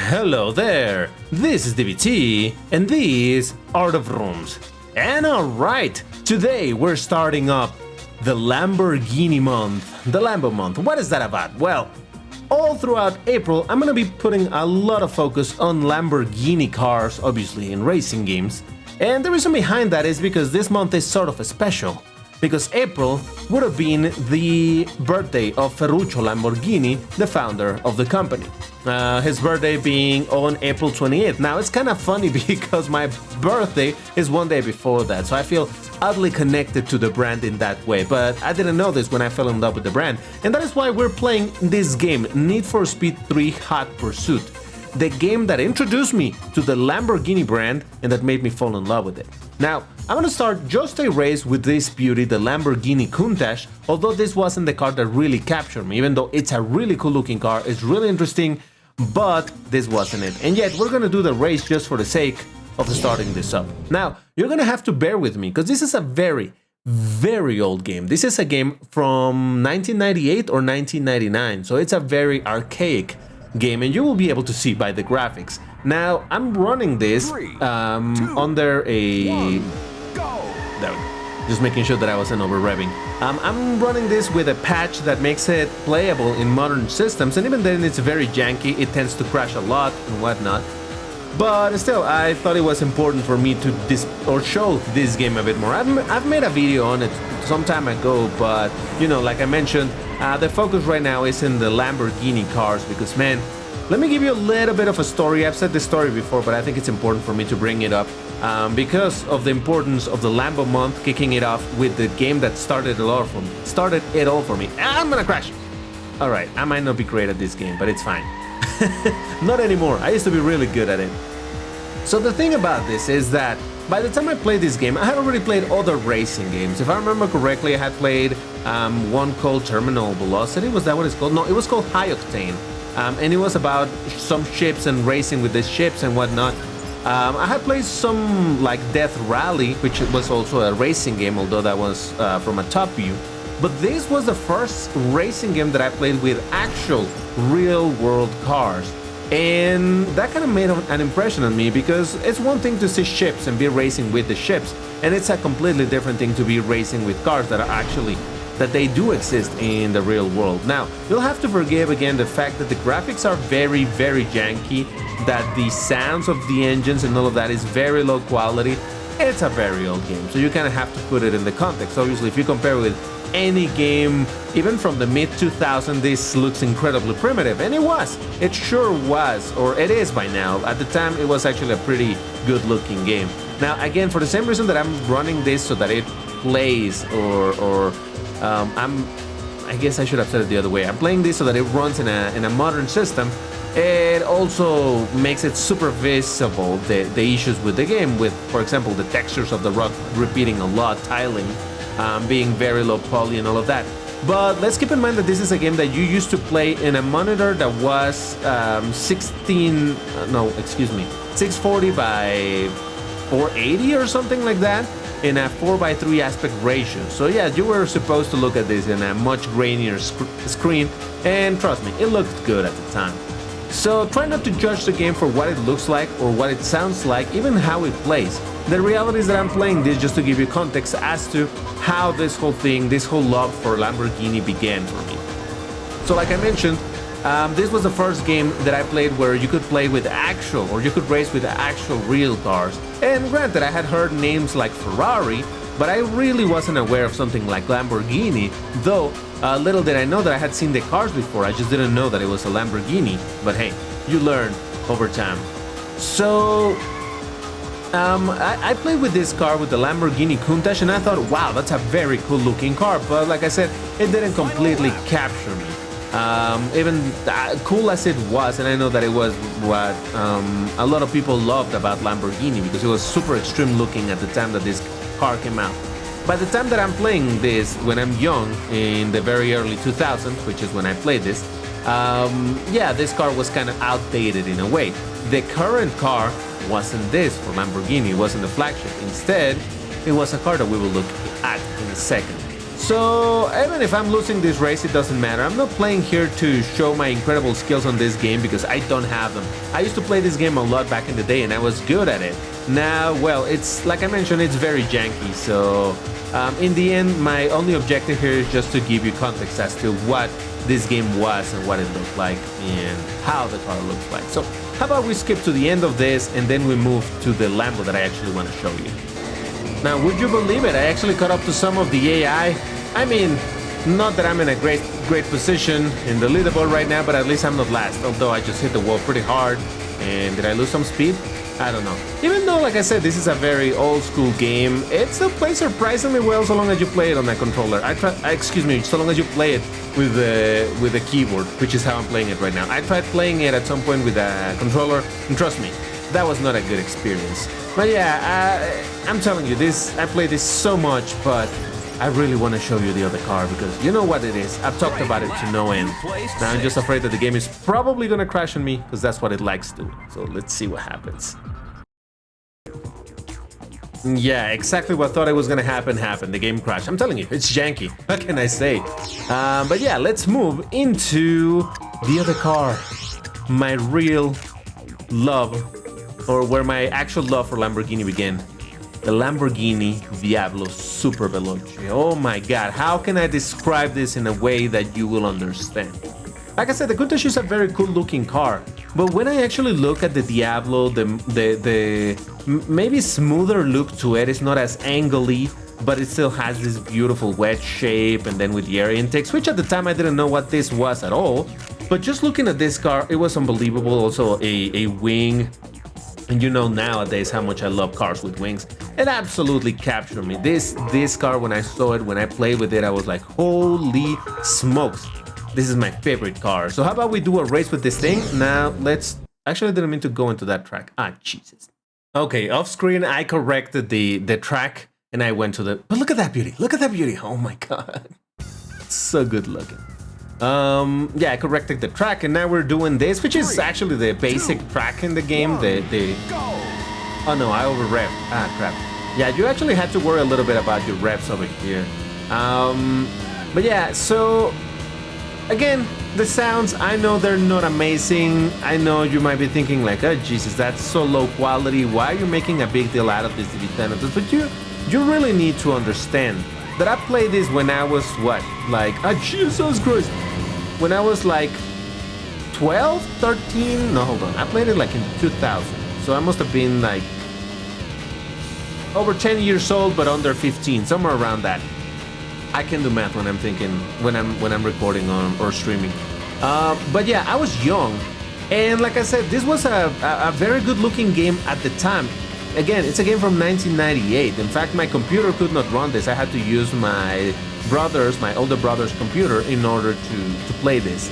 Hello there, this is DBT, and these are the Vrooms. And alright, today we're starting up the Lamborghini month, the Lambo month. What is that about? Well, all throughout April, I'm gonna be putting a lot of focus on Lamborghini cars, obviously in racing games. And the reason behind that is because this month is sort of a special. Because April would have been the birthday of Ferruccio Lamborghini, the founder of the company. His birthday being on April 28th. Now, it's kind of funny because my birthday is one day before that, so I feel oddly connected to the brand in that way, but I didn't know this when I fell in love with the brand. And that is why we're playing this game, Need for Speed 3 Hot Pursuit. The game that introduced me to the Lamborghini brand and that made me fall in love with it. Now, I'm gonna start just a race with this beauty, the Lamborghini Countach, although this wasn't the car that really captured me, even though it's a really cool looking car, it's really interesting, but this wasn't it. And yet, we're gonna do the race just for the sake of starting this up. Now, you're gonna have to bear with me, because this is a very, very old game. This is a game from 1998 or 1999, so it's a very archaic game, and you will be able to see by the graphics. Now, I'm running this under a... There we go. Just making sure that I wasn't over-revving. I'm running this with a patch that makes it playable in modern systems, and even then it's very janky, it tends to crash a lot and whatnot. But still, I thought it was important for me to show this game a bit more. I've made a video on it some time ago, but, you know, like I mentioned, the focus right now is in the Lamborghini cars because, man, let me give you a little bit of a story. I've said this story before, but I think it's important for me to bring it up because of the importance of the Lambo month, kicking it off with the game that started it all for me. I'm gonna crash. All right, I might not be great at this game, but it's fine. Not anymore. I used to be really good at it. So the thing about this is that by the time I played this game, I had already played other racing games. If I remember correctly, I had played one called Terminal Velocity. Was that what it's called? No, it was called High Octane. And it was about some ships and racing with the ships and whatnot. I had played some like Death Rally, which was also a racing game, although that was from a top view. But this was the first racing game that I played with actual real-world cars. And that kind of made an impression on me because it's one thing to see ships and be racing with the ships, and it's a completely different thing to be racing with cars that they do exist in the real world. Now, you'll have to forgive again the fact that the graphics are very, very janky, that the sounds of the engines and all of that is very low quality. It's a very old game, so you kind of have to put it in the context. Obviously, if you compare with any game, even from the mid-2000s, this looks incredibly primitive, and it sure was, or it is by now. At the time, it was actually a pretty good-looking game. Now, again, for the same reason that I'm running this so that it plays, I guess I should have said it the other way. I'm playing this so that it runs in a modern system. It also makes it super visible, the issues with the game, with, for example, the textures of the rock repeating a lot, tiling, being very low poly and all of that. But let's keep in mind that this is a game that you used to play in a monitor that was 640 by 480 or something like that, in a 4:3 aspect ratio. So yeah, you were supposed to look at this in a much grainier screen, and trust me, it looked good at the time. So try not to judge the game for what it looks like or what it sounds like, even how it plays. The reality is that I'm playing this just to give you context as to how this whole thing, this whole love for Lamborghini began for me. So like I mentioned, this was the first game that I played where you could play with you could race with actual real cars. And granted, I had heard names like Ferrari, but I really wasn't aware of something like Lamborghini, though little did I know that I had seen the cars before. I just didn't know that it was a Lamborghini. But hey, you learn over time. So I played with this car, with the Lamborghini Countach, and I thought, wow, that's a very cool looking car. But like I said, it didn't completely capture me. Even cool as it was, and I know that it was what a lot of people loved about Lamborghini because it was super extreme looking at the time that this car came out. By the time that I'm playing this, when I'm young, in the very early 2000s, which is when I played this, yeah, this car was kind of outdated in a way. The current car wasn't this for Lamborghini, it wasn't the flagship. Instead, it was a car that we will look at in a second. So even if I'm losing this race, it doesn't matter. I'm not playing here to show my incredible skills on this game because I don't have them. I used to play this game a lot back in the day and I was good at it. Now, well, it's like I mentioned, it's very janky. So in the end, my only objective here is just to give you context as to what this game was and what it looked like and how the car looks like. So how about we skip to the end of this and then we move to the Lambo that I actually want to show you. Now, would you believe it? I actually caught up to some of the AI. I mean, not that I'm in a great position in the leaderboard right now, but at least I'm not last, although I just hit the wall pretty hard. And did I lose some speed? I don't know. Even though, like I said, this is a very old school game, it still plays surprisingly well so long as you play it on a controller. So long as you play it with the keyboard, which is how I'm playing it right now. I tried playing it at some point with a controller, and trust me, that was not a good experience. But yeah, I'm telling you, I play this so much, but I really want to show you the other car because you know what it is. I've talked about it to no end. Now I'm just afraid that the game is probably going to crash on me because that's what it likes to. So let's see what happens. Yeah, exactly what I thought it was going to happen happened. The game crashed. I'm telling you, it's janky. What can I say? But yeah, let's move into the other car. My real love, or where my actual love for Lamborghini began. The Lamborghini Diablo Super Veloce. Oh my god, how can I describe this in a way that you will understand? Like I said, the Countach is a very cool looking car, but when I actually look at the Diablo, the maybe smoother look to it, it's not as angly, but it still has this beautiful wedge shape, and then with the air intakes, which at the time I didn't know what this was at all, but just looking at this car, it was unbelievable. Also a wing. And you know nowadays how much I love cars with wings. It absolutely captured me. This car, when I saw it, when I played with it, I was like, holy smokes. This is my favorite car. So how about we do a race with this thing? Now let's... Actually, I didn't mean to go into that track. Ah, Jesus. Okay, off screen, I corrected the track and I went to the... But look at that beauty. Look at that beauty. Oh my god. So good looking. Yeah, I corrected the track and now we're doing this, which is actually the basic track in the game. Oh no, I over revved. Ah, crap. Yeah, you actually had to worry a little bit about your revs over here. But yeah, so again, the sounds, I know they're not amazing. I know you might be thinking like, oh Jesus, that's so low quality. Why are you making a big deal out of this, Divitanators? But you really need to understand that I played this when I was what? Like, Jesus Christ. When I was like 12, 13, no, hold on. I played it like in 2000. So I must have been like over 10 years old, but under 15, somewhere around that. I can do math when I'm thinking, when I'm recording or streaming. But yeah, I was young. And like I said, this was a very good looking game at the time. Again, it's a game from 1998. In fact, my computer could not run this. I had to use my older brother's computer in order to play this.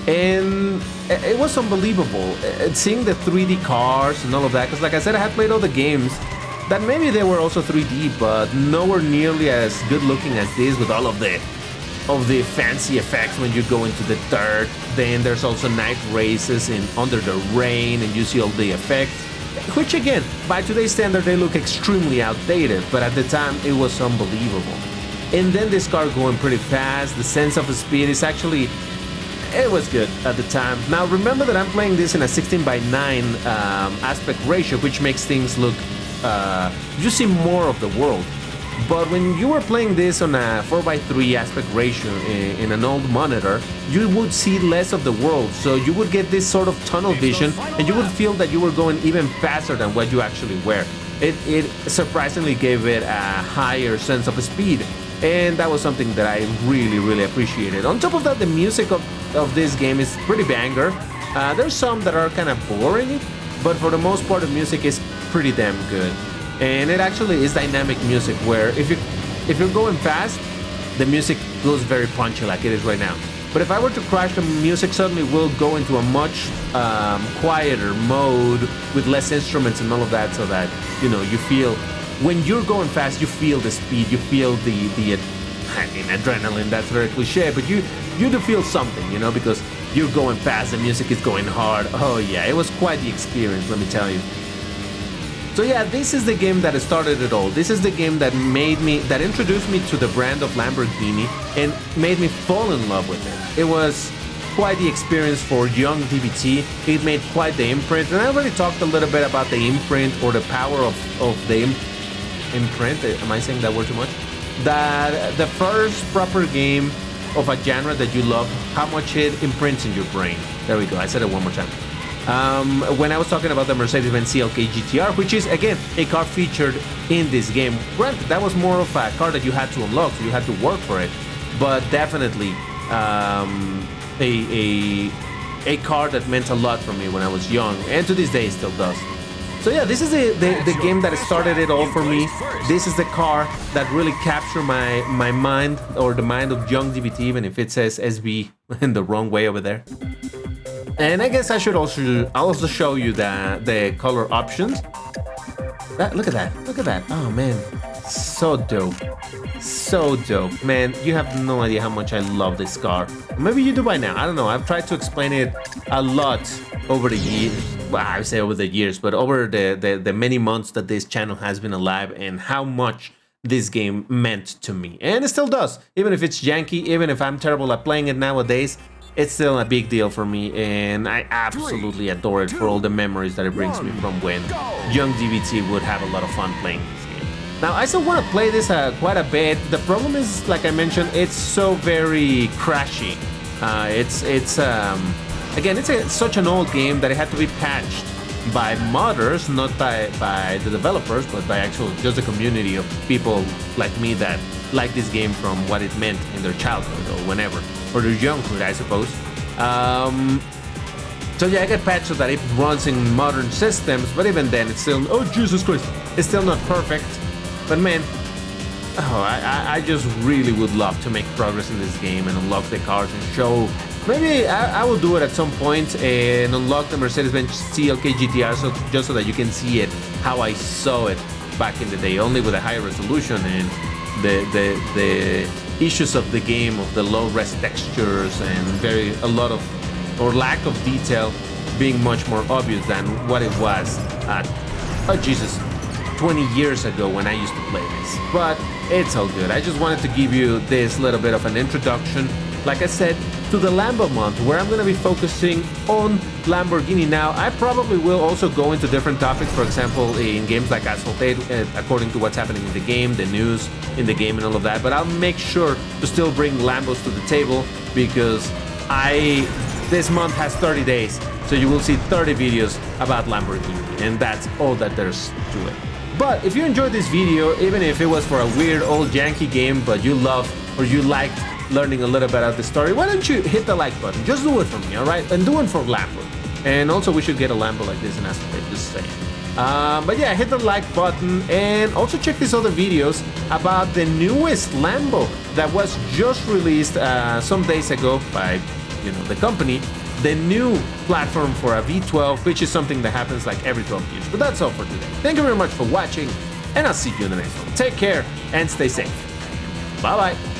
And it was unbelievable. Seeing the 3D cars and all of that, because like I said, I had played all the games that maybe they were also 3D, but nowhere nearly as good looking as this with all of the fancy effects when you go into the dirt. Then there's also night races under the rain and you see all the effects. Which again, by today's standard, they look extremely outdated, but at the time, it was unbelievable. And then this car going pretty fast, the sense of the speed is actually, it was good at the time. Now remember that I'm playing this in a 16:9 aspect ratio, which makes things look, you see more of the world. But when you were playing this on a 4:3 aspect ratio in an old monitor, you would see less of the world, so you would get this sort of tunnel vision, and you would feel that you were going even faster than what you actually were. It surprisingly gave it a higher sense of speed, and that was something that I really appreciated. On top of that, the music of this game is pretty banger. There's some that are kind of boring, but for the most part, the music is pretty damn good. And it actually is dynamic music where if you're going fast, the music goes very punchy like it is right now. But if I were to crash, the music suddenly will go into a much quieter mode with less instruments and all of that, so that, you know, you feel, when you're going fast, you feel the speed, you feel the I mean, adrenaline, that's very cliche, but you do feel something, you know, because you're going fast, the music is going hard. Oh yeah, it was quite the experience, let me tell you. So yeah, this is the game that started it all. This is the game that introduced me to the brand of Lamborghini and made me fall in love with it. It was quite the experience for young DBT. It made quite the imprint, and I already talked a little bit about the imprint or the power of the imprint. Am I saying that word too much? That the first proper game of a genre that you love, how much it imprints in your brain. There we go, I said it one more time. When I was talking about the Mercedes-Benz CLK GTR, which is again a car featured in this game. Granted, that was more of a car that you had to unlock, so you had to work for it, but definitely a car that meant a lot for me when I was young, and to this day it still does. So yeah, this is the game that started it all for me. This is the car that really captured my mind, or the mind of young DBT, even if it says SB in the wrong way over there. And I guess I should also show you the color options. Look at that. Oh man, so dope. So dope, man. You have no idea how much I love this car. Maybe you do by now, I don't know. I've tried to explain it a lot over the years. Well, I say over the years, but over the many months that this channel has been alive, and how much this game meant to me. And it still does. Even if it's janky, even if I'm terrible at playing it nowadays, it's still a big deal for me, and I absolutely adore it for all the memories that it brings me from when young DBT would have a lot of fun playing this game. Now, I still want to play this quite a bit. The problem is, like I mentioned, it's so very crashy. Again, it's such an old game that it had to be patched by modders, not by the developers, but by just the community of people like me that like this game from what it meant in their childhood or whenever, or their younghood, I suppose. So yeah, I get patched so that it runs in modern systems, but even then, it's still, oh Jesus Christ, it's still not perfect. But man, I just really would love to make progress in this game and unlock the cars and show. Maybe I will do it at some point and unlock the Mercedes-Benz CLK GTR, just so that you can see it how I saw it back in the day, only with a higher resolution and the issues of the game, of the low res textures and a lot of lack of detail being much more obvious than what it was at 20 years ago when I used to play this. But it's all good. I just wanted to give you this little bit of an introduction, like I said, to the Lambo month, where I'm going to be focusing on Lamborghini. Now, I probably will also go into different topics, for example, in games like Asphalt 8, according to what's happening in the game, the news in the game and all of that, but I'll make sure to still bring Lambos to the table, because this month has 30 days, so you will see 30 videos about Lamborghini, and that's all that there's to it. But if you enjoyed this video, even if it was for a weird old janky game, but you love or you liked learning a little bit about the story, why don't you hit the like button? Just do it for me, alright? And do it for Lambo. And also, we should get a Lambo like this in Asphalt 8, just saying. But yeah, hit the like button, and also check these other videos about the newest Lambo that was just released some days ago by the company. The new platform for a V12, which is something that happens like every 12 years. But that's all for today. Thank you very much for watching, and I'll see you in the next one. Take care and stay safe. Bye bye.